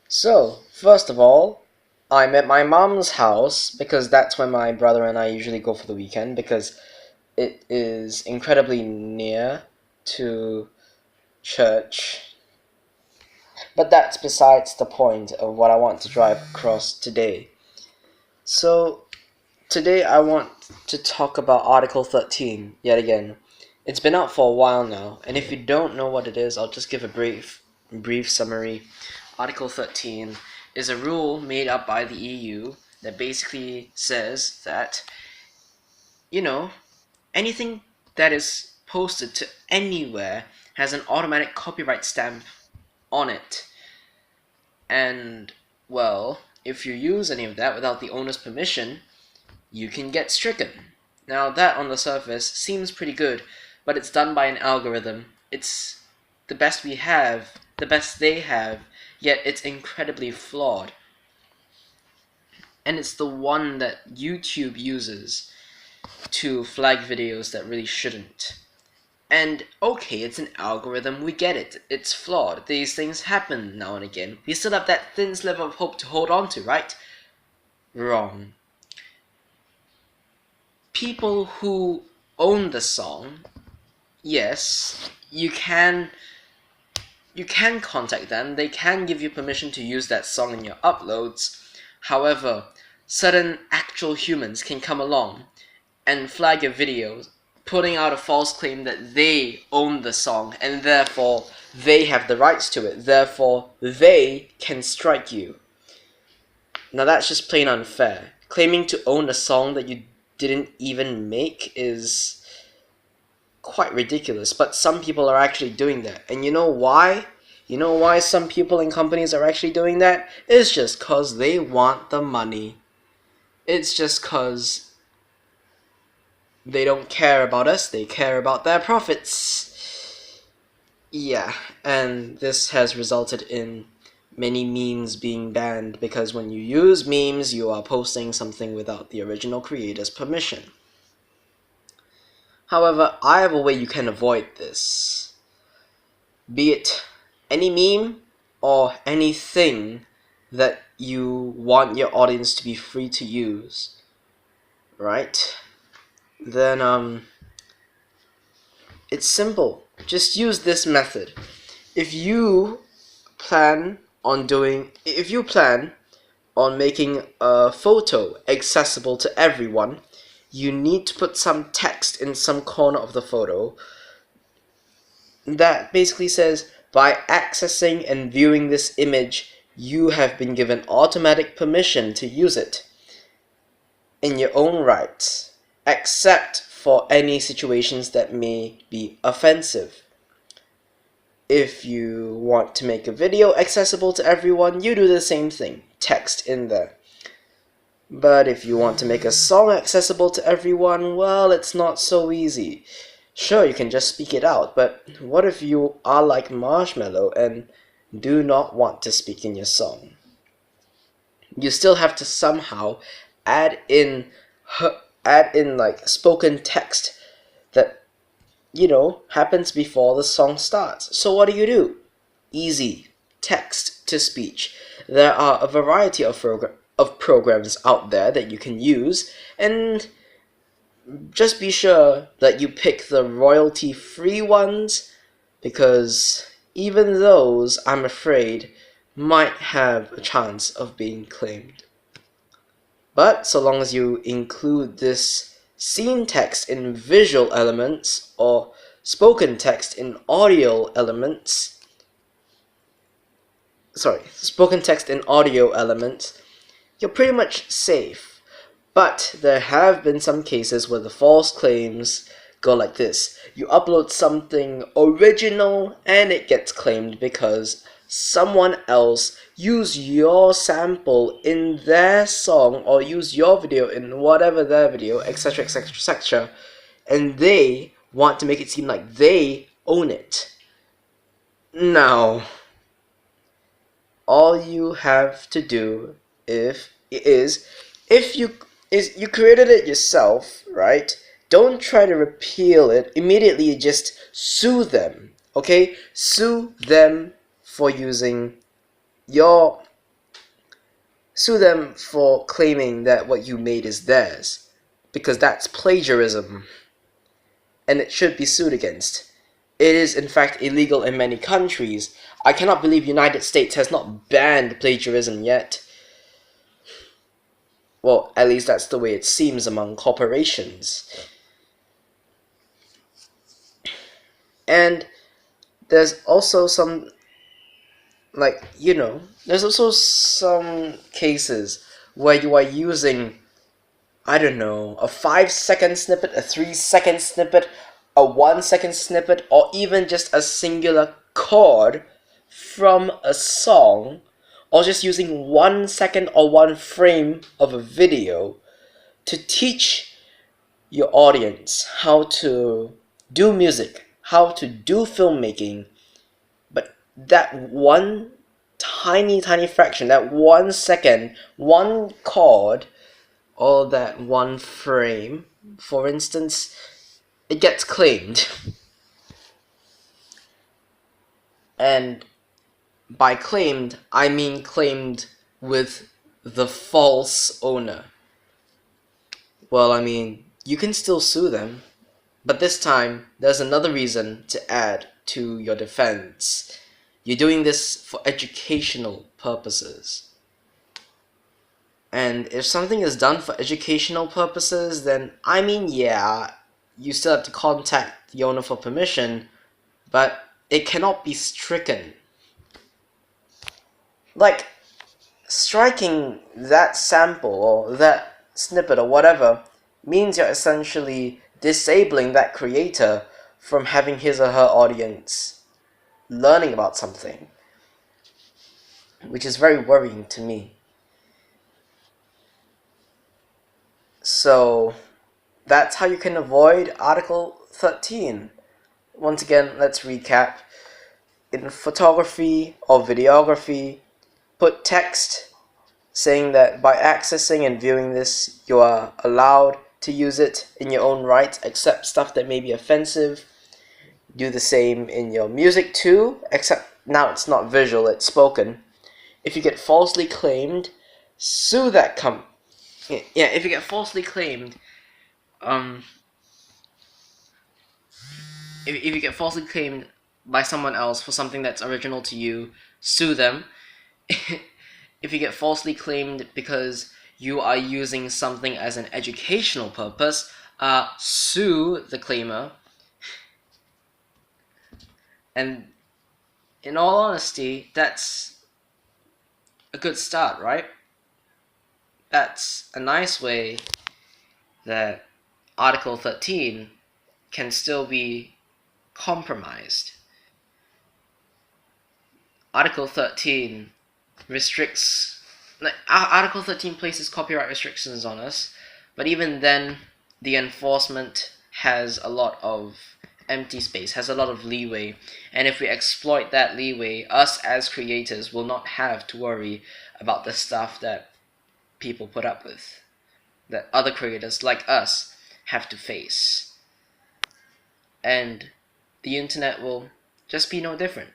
So, first of all, I'm at my mom's house because that's where my brother and I usually go for the weekend because it is incredibly near to church. But that's besides the point of what I want to drive across today. So, today I want to talk about Article 13 yet again. It's been out for a while now, and if you don't know what it is, I'll just give a brief summary. Article 13 is a rule made up by the EU that basically says that, you know, anything that is posted to anywhere has an automatic copyright stamp on it. And, well, if you use any of that without the owner's permission, you can get stricken. Now, that on the surface seems pretty good, but it's done by an algorithm. It's the best we have, the best they have, yet it's incredibly flawed. And it's the one that YouTube uses to flag videos that really shouldn't. And okay, it's an algorithm, we get it. It's flawed. These things happen now and again. We still have that thin sliver of hope to hold on to, right? Wrong. People who own the song, yes, you can contact them. They can give you permission to use that song in your uploads. However, certain actual humans can come along and flag your videos, putting out a false claim that they own the song and therefore they have the rights to it. Therefore, they can strike you. Now that's just plain unfair. Claiming to own a song that you didn't even make is quite ridiculous, but some people are actually doing that. And you know why? You know why some people and companies are actually doing that? It's just cause they want the money. It's just cause they don't care about us, they care about their profits. Yeah, and this has resulted in many memes being banned because when you use memes, you are posting something without the original creator's permission. However, I have a way you can avoid this. Be it any meme or anything that you want your audience to be free to use, right? Then it's simple. Just use this method. If you plan on making a photo accessible to everyone, you need to put some text in some corner of the photo that basically says, by accessing and viewing this image, you have been given automatic permission to use it in your own rights, except for any situations that may be offensive. If you want to make a video accessible to everyone, you do the same thing, text in there. But if you want to make a song accessible to everyone, well, it's not so easy. Sure, you can just speak it out, but what if you are like Marshmallow and do not want to speak in your song? You still have to somehow add in like spoken text that happens before the song starts. So what do? Easy. Text to speech. There are a variety of programs out there that you can use, and just be sure that you pick the royalty-free ones, because even those, I'm afraid, might have a chance of being claimed. But so long as you include this scene text in visual elements or spoken text in audio elements, you're pretty much safe. But there have been some cases where the false claims go like this. You upload something original and it gets claimed because someone else used your sample in their song or used your video in whatever their video, etc, etc, etc, and they want to make it seem like they own it. Now, all you have to do if you created it yourself, right? Don't try to repeal it immediately. Just sue them, okay? Sue them for using your Sue them for claiming that what you made is theirs, because that's plagiarism, and it should be sued against. It is in fact illegal in many countries. I cannot believe United States has not banned plagiarism yet. Well, at least that's the way it seems among corporations. And there's also some, there's also some cases where you are using, I don't know, a 5-second snippet, a 3-second snippet, a 1-second snippet, or even just a singular chord from a song, or just using 1 second or 1 frame of a video to teach your audience how to do music, how to do filmmaking. But that one tiny fraction, that 1 second, 1 chord, or that 1 frame, for instance, it gets claimed. And by claimed, I mean claimed with the false owner. Well, I mean, you can still sue them, but this time there's another reason to add to your defense. You're doing this for educational purposes. And if something is done for educational purposes, then I mean, yeah, you still have to contact the owner for permission, but it cannot be stricken. Like, striking that sample or that snippet or whatever means you're essentially disabling that creator from having his or her audience learning about something, which is very worrying to me. So that's how you can avoid Article 13. Once again, let's recap. In photography or videography, put text saying that by accessing and viewing this, you are allowed to use it in your own right, except stuff that may be offensive. Do the same in your music too, except now it's not visual, it's spoken. If you get falsely claimed, sue that if you get falsely claimed, if you get falsely claimed by someone else for something that's original to you, sue them. If you get falsely claimed because you are using something as an educational purpose, sue the claimer. And in all honesty, that's a good start, right? That's a nice way that Article 13 can still be compromised. Article 13 Article 13 places copyright restrictions on us, but even then, the enforcement has a lot of empty space, has a lot of leeway, and if we exploit that leeway, us as creators will not have to worry about the stuff that people put up with, that other creators like us have to face. And the internet will just be no different.